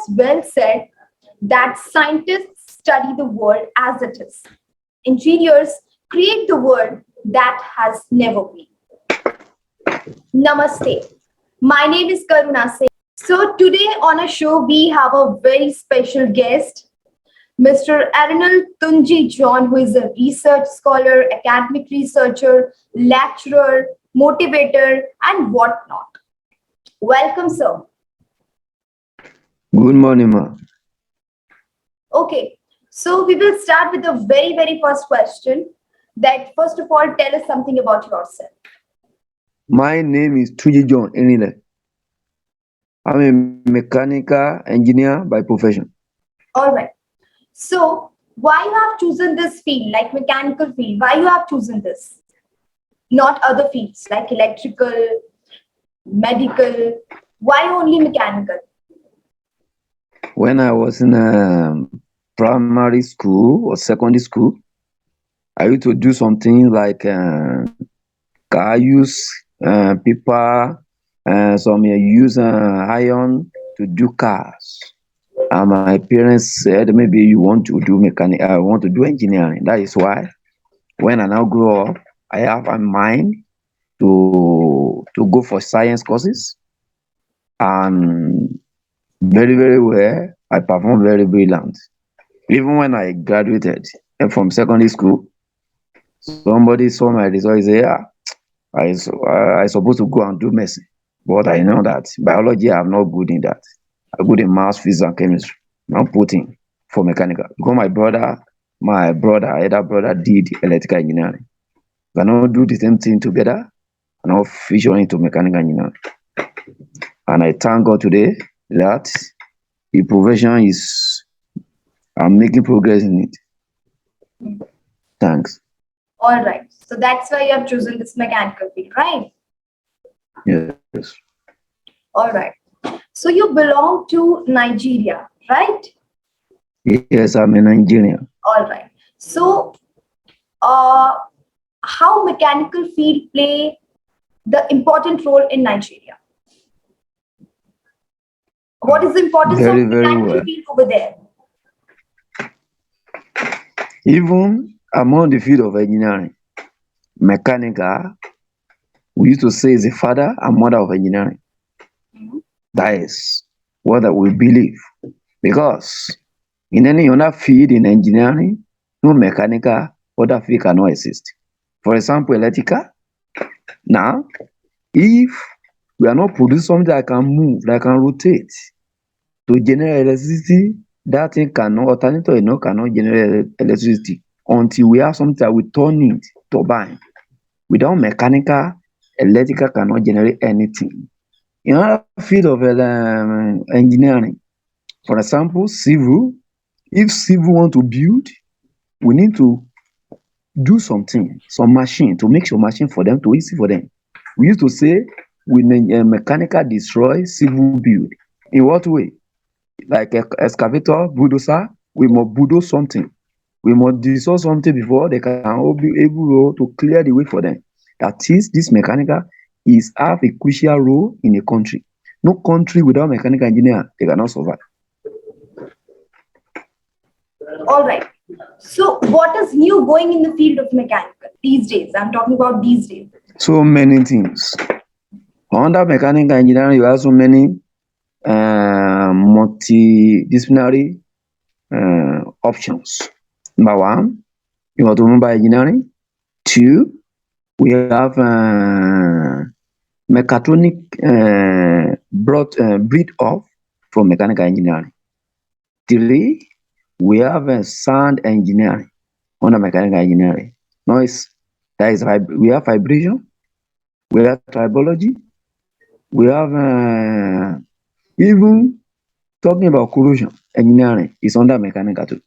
well said that scientists study the world as it is. Engineers create the world that has never been. Namaste. My name is Karuna Singh. So today on our show, we have a very special guest, Mr. Erinle Tunji John, who is a research scholar, academic researcher, lecturer, motivator, and whatnot. Welcome, sir. Good morning, ma. Okay, so we will start with the very first question. That first of all, tell us something about yourself. My name is Tunji John Erinle. I'm a mechanical engineer by profession. All right. So why you have chosen this field, like mechanical field? Why you have chosen this? Not other fields like electrical, medical. Why only mechanical? When I was in primary school or secondary school, I used to do something like car use paper, some use iron to do cars. And my parents said, maybe you want to do mechanic, I want to do engineering. That is why when I now grow up, I have a mind to go for science courses. And very well, I performed very brilliant. Even when I graduated from secondary school, somebody saw my result and said, yeah, I supposed to go and do medicine. But I know that biology, I'm not good in that. I'm good in math, physics, and chemistry. Not putting for mechanical. Because my elder brother did electrical engineering. We cannot do the same thing together and not fusion into mechanical engineering. And I thank God today that the profession I'm making progress in it. Thanks. All right. So that's why you have chosen this mechanical field, right? Yes. All right. So you belong to Nigeria, right? Yes, I'm an engineer. All right. So how mechanical field play the important role in Nigeria? What is the importance of mechanical well. field over there? Even among the field of engineering, mechanical, we used to say is the father and mother of engineering. That is what we believe. Because in any other field in engineering, no mechanical other field cannot exist. For example, electrical. Now, if we are not producing something that can move, that can rotate to generate electricity, that thing cannot, alternator cannot generate electricity until we have something that we turn it turbine. Without mechanical, electrical cannot generate anything. In other field of engineering, for example, civil, if civil want to build, we need to do something, some machine, to make some machine for them, to easy for them. We used to say, when mechanical destroy, civil build. In what way? Like excavator, bulldozer, we must bulldoze something. We must destroy something before they can all be able to clear the way for them. That is, this mechanical have a crucial role in a country. No country without mechanical engineer, they cannot survive. All right. So what is new going in the field of mechanical these days? I'm talking about these days. So many things. Under mechanical engineering, you have so many multidisciplinary options. Number one, in automobile engineering. Two, we have mechatronic breed off from mechanical engineering. Three, we have sound engineering under mechanical engineering. Noise, that is, we have vibration, we have tribology, we have even talking about corrosion engineering is under mechanical too.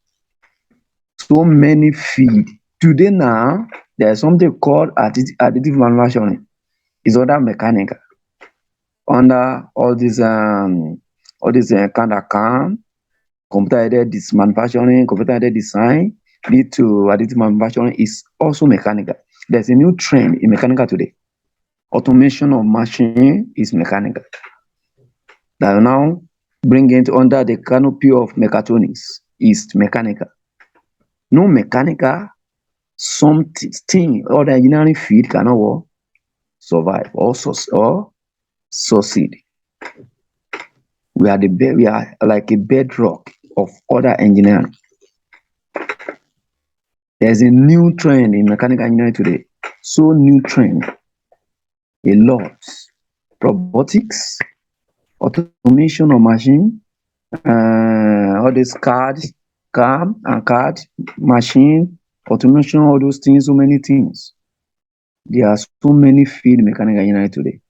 So many fields. Today now, there's something called additive manufacturing. It's under mechanical. Under all these kind of computer-aided manufacturing, computer-aided design, lead to additive manufacturing is also mechanical. There's a new trend in mechanical today. Automation of machine is mechanical. Now bring it under the canopy of mechatronics is mechanical. No mechanical, something or the engineering field cannot survive or succeed. We are like a bedrock of other engineering. There's a new trend in mechanical engineering today. So new trend. A lot. Robotics, automation of machine, all this CAD machine, automation, all those things, so many things. There are so many field mechanical engineering today.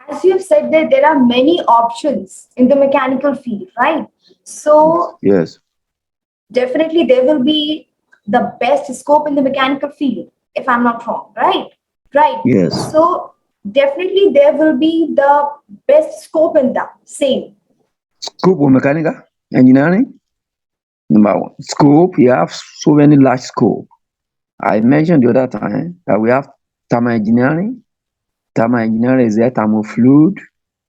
As you have said that there are many options in the mechanical field, right? So Yes. definitely there will be the best scope in the mechanical field, if I'm not wrong, right? Right. Yes. So definitely there will be the best scope in the same. Scope of mechanical engineering. Number one, scope. You have so many large scope. I mentioned the other time that we have thermal engineering. Thermal engineering is there, thermofluid.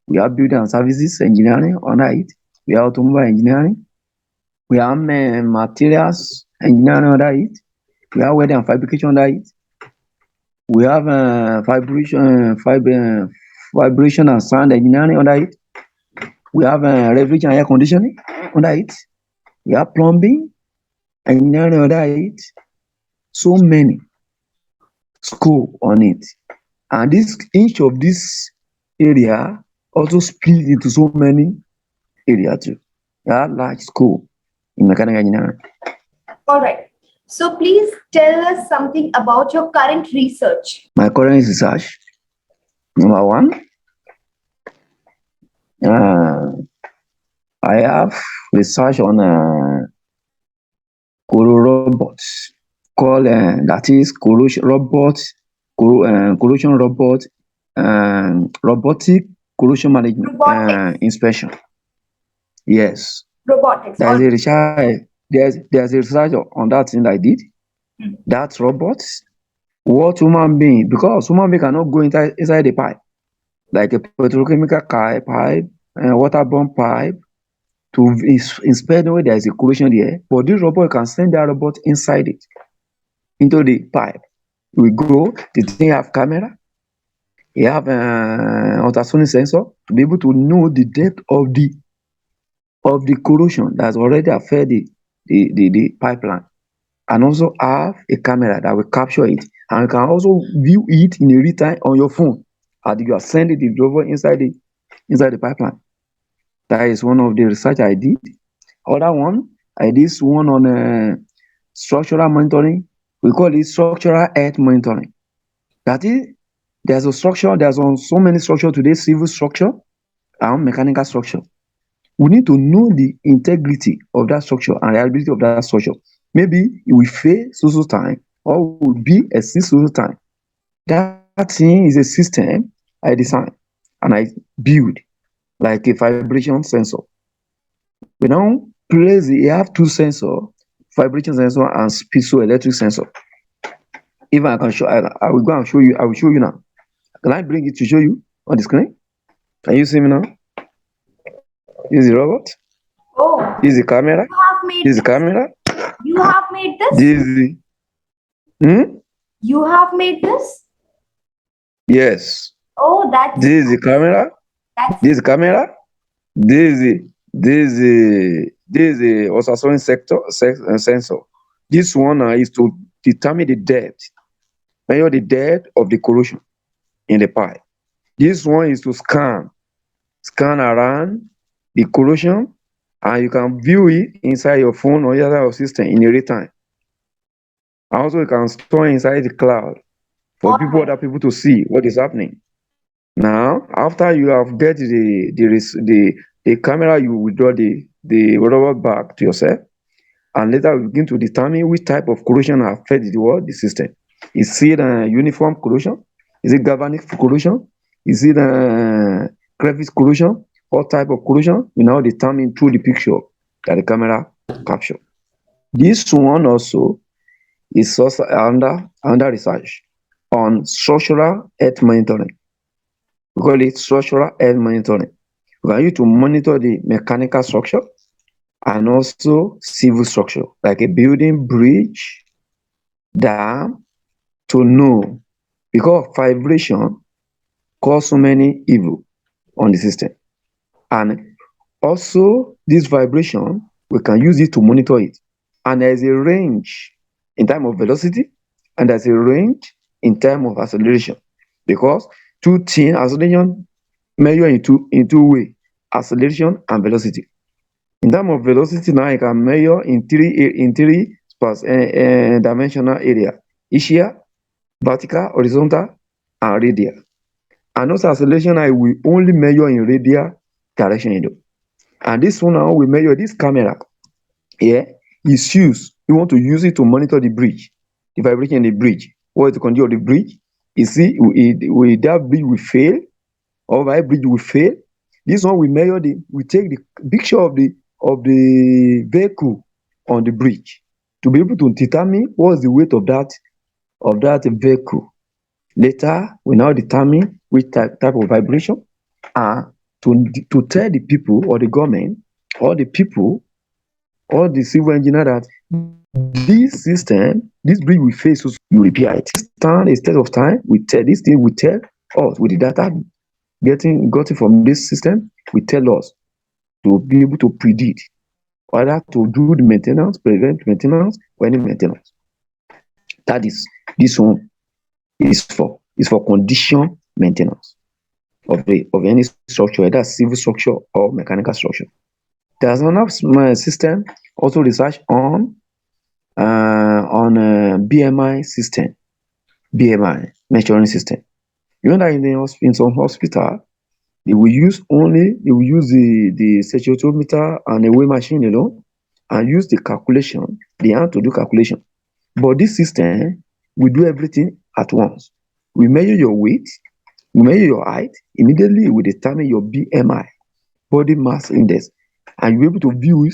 We have building and services engineering under it. We have automobile engineering. We have materials engineering under it. We have welding and fabrication under it. We have vibration and sound engineering under it. We have refrigeration and air conditioning under it. We have plumbing engineering under it. So many scope on it. And each of this area also split into so many areas too. There are large scope in mechanical engineering. All right. So please tell us something about your current research. My current research, number one, I have research on robots called that is corrosion robot, corrosion robot, robotic corrosion management Robotics. inspection. Yes, Robotics. there's a research. There's a research on that thing I did. That robots, what human being, because human being cannot go inside the pipe, like a petrochemical pipe, waterborne pipe, to inspect whether there is a corrosion there. But this robot can send that robot inside it, into the pipe. We go, the thing have camera, you have ultrasonic sensor to be able to know the depth of the corrosion that's already affected the pipeline, and also have a camera that will capture it, and you can also view it in a real time on your phone as you are sending the robot inside the pipeline. That is one of the research I did. Other one, I did one on structural monitoring. We call it structural health monitoring. That is, there's a structure, there's on so many structure today, civil structure and mechanical structure. We need to know the integrity of that structure and reliability of that structure. Maybe it will fail so time, or will be a so time. That thing is a system I design and I build like a vibration sensor. We now place you have two sensors, vibration sensor and piezoelectric sensor. If I can show, I will go and show you. I will show you now. Can I bring it to show you on the screen? Can you see me now? This is the robot. Oh. This is the camera. You have made This is the camera. You have made this? This is the, You have made this? Yes. Oh, that's This is the camera. This is the camera. This is the ultrasonic sensor. This one is to determine the depth, measure the depth of the corrosion in the pipe. This one is to scan around the corrosion, and you can view it inside your phone or your system in real time. Also, you can store inside the cloud for other people to see what is happening. Now, after you have get the camera, you withdraw the robot back to yourself, and later we begin to determine which type of corrosion affects the system. Is it uniform corrosion? Is it galvanic corrosion? Is it crevice corrosion? What type of corrosion? We now determine through the picture that the camera capture. This one also is also under research on structural health monitoring. We call it structural health monitoring. We can use to monitor the mechanical structure and also civil structure, like a building, bridge, dam, to know, because vibration cause so many evil on the system. And also this vibration, we can use it to monitor it. And there's a range in terms of velocity, and there's a range in terms of acceleration, because two things, acceleration measure in two ways, acceleration and velocity. In terms of velocity, now you can measure in three dimensional area: axial, vertical, horizontal, and radial. And also acceleration, I will only measure in radial direction, you know. And this one now, we measure this camera here is used. We want to use it to monitor the bridge, the vibration in the bridge. What is the condition of the bridge? You see, that bridge will fail, or that bridge will fail. This one we measure we take the picture of the vehicle on the bridge to be able to determine what's the weight of that vehicle. Later, we now determine which type of vibration, and to tell the people or the government or the people or the civil engineer that this system, this bridge will face, so you repair it. This time, instead of time, this thing will tell us with the data gotten from this system, will tell us to be able to predict whether to do the maintenance, prevent maintenance, or any maintenance. That is, this one is for condition maintenance of any structure, whether civil structure or mechanical structure. There's another system also research on BMI system, BMI measuring system. You know that in some hospital, they will use the saturometer and a weighing machine alone, and use the calculation, the hand to do calculation. But this system will do everything at once. We measure your weight, we measure your height, immediately we determine your BMI, body mass index, and you'll be able to view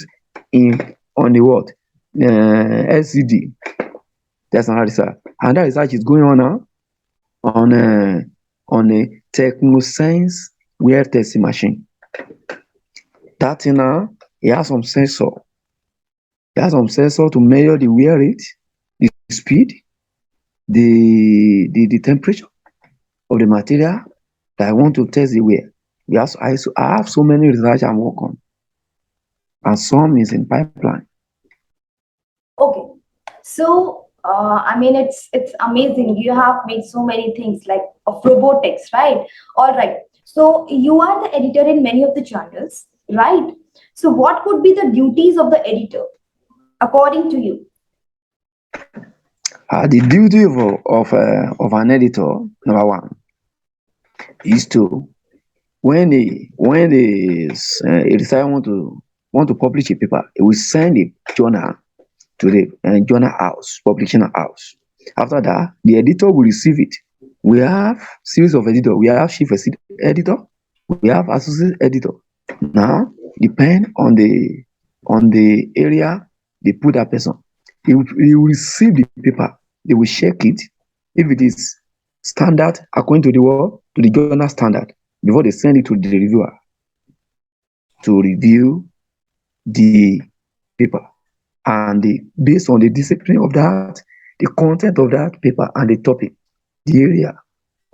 it on the what? LCD. That's another research. And that research is going on now on a Technoscience wear testing machine. That thing now, it has some sensor. It has some sensor to measure the wear rate, the speed, the temperature of the material that I want to test the wear. I have so many research I'm working on, and some is in pipeline. Okay, so I mean, it's amazing. You have made so many things like of robotics, right? All right. So you are the editor in many of the journals, right? So what would be the duties of the editor, according to you? The duty of an editor, number one, is to when a researcher want to publish a paper, it will send a journal to the journal house, publication house. After that, the editor will receive it. We have series of editors. We have chief editor. We have associate editor. Now, depend on the area they put that person. He will receive the paper. They will check it. If it is standard according to the journal standard, before they send it to the reviewer to review the paper. And based on the discipline of that, the content of that paper and the topic, the area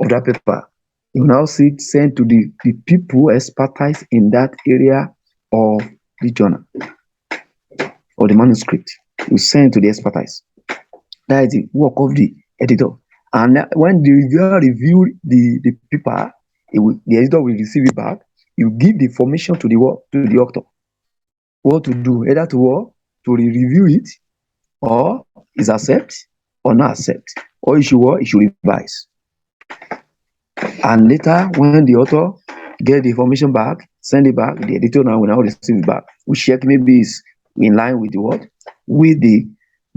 of that paper, you now see it sent to the people expertise in that area of the journal or the manuscript. You send to the expertise. That is the work of the editor. And when the reviewer review the paper, the editor will receive it back. You give the information to the author what to do, either to review it, or is accept or not accept, or you should revise. And later, when the author get the information back, send it back, the editor now will now receive it back. We check maybe is in line with with the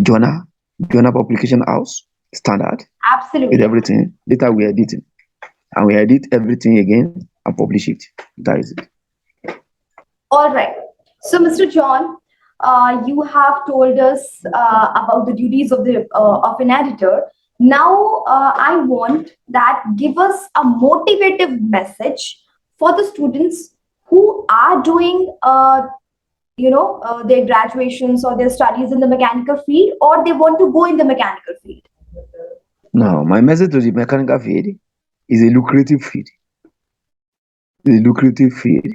journal publication house standard. Absolutely. With everything. Later we edit it, and we edit everything again and publish it. That is it. All right. So, Mr. John, you have told us about the duties of an editor. Now, I want that give us a motivative message for the students who are doing their graduations or their studies in the mechanical field, or they want to go in the mechanical field? Now, my message to the mechanical field is a lucrative field. It's a lucrative field,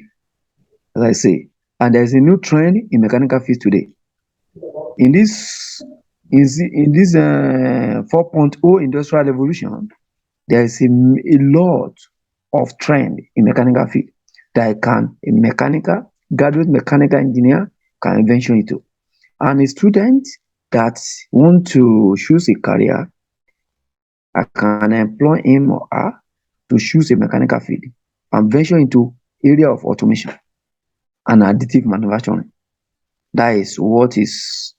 as I say. And there's a new trend in mechanical field today. In this 4.0 industrial revolution, there is a lot of trend in mechanical field that a graduate mechanical engineer can eventually do. And a student that want to choose a career, I can employ him or her to choose a mechanical field and venture into area of automation and additive manufacturing. That is what is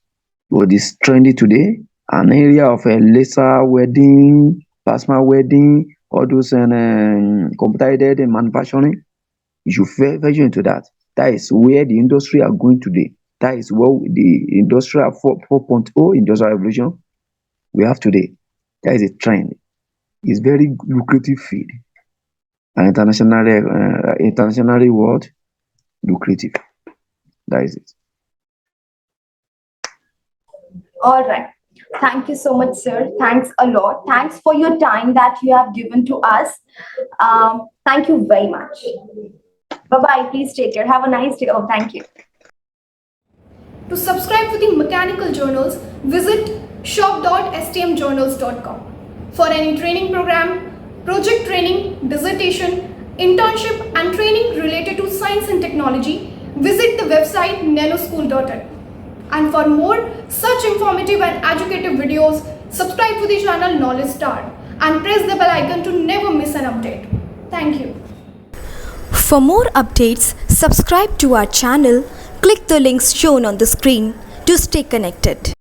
trendy today. An area of laser welding, plasma welding, all those computer-aided manufacturing. You should venture into that. That is where the industry are going today. That is what the industrial 4.0 industrial revolution we have today. That is a trend. It's very lucrative field. And internationally world lucrative. That is it. All right. Thank you so much, sir. Thanks a lot. Thanks for your time that you have given to us. Thank you very much. Bye-bye. Please take care. Have a nice day. Oh, thank you. To subscribe to the mechanical journals, visit shop.stmjournals.com. For any training program, project training, dissertation, internship and training related to science and technology, visit the website nanoschool.in. And for more such informative and educative videos, subscribe to the channel Knowledge Star and press the bell icon to never miss an update. Thank you. For more updates, subscribe to our channel, click the links shown on the screen to stay connected.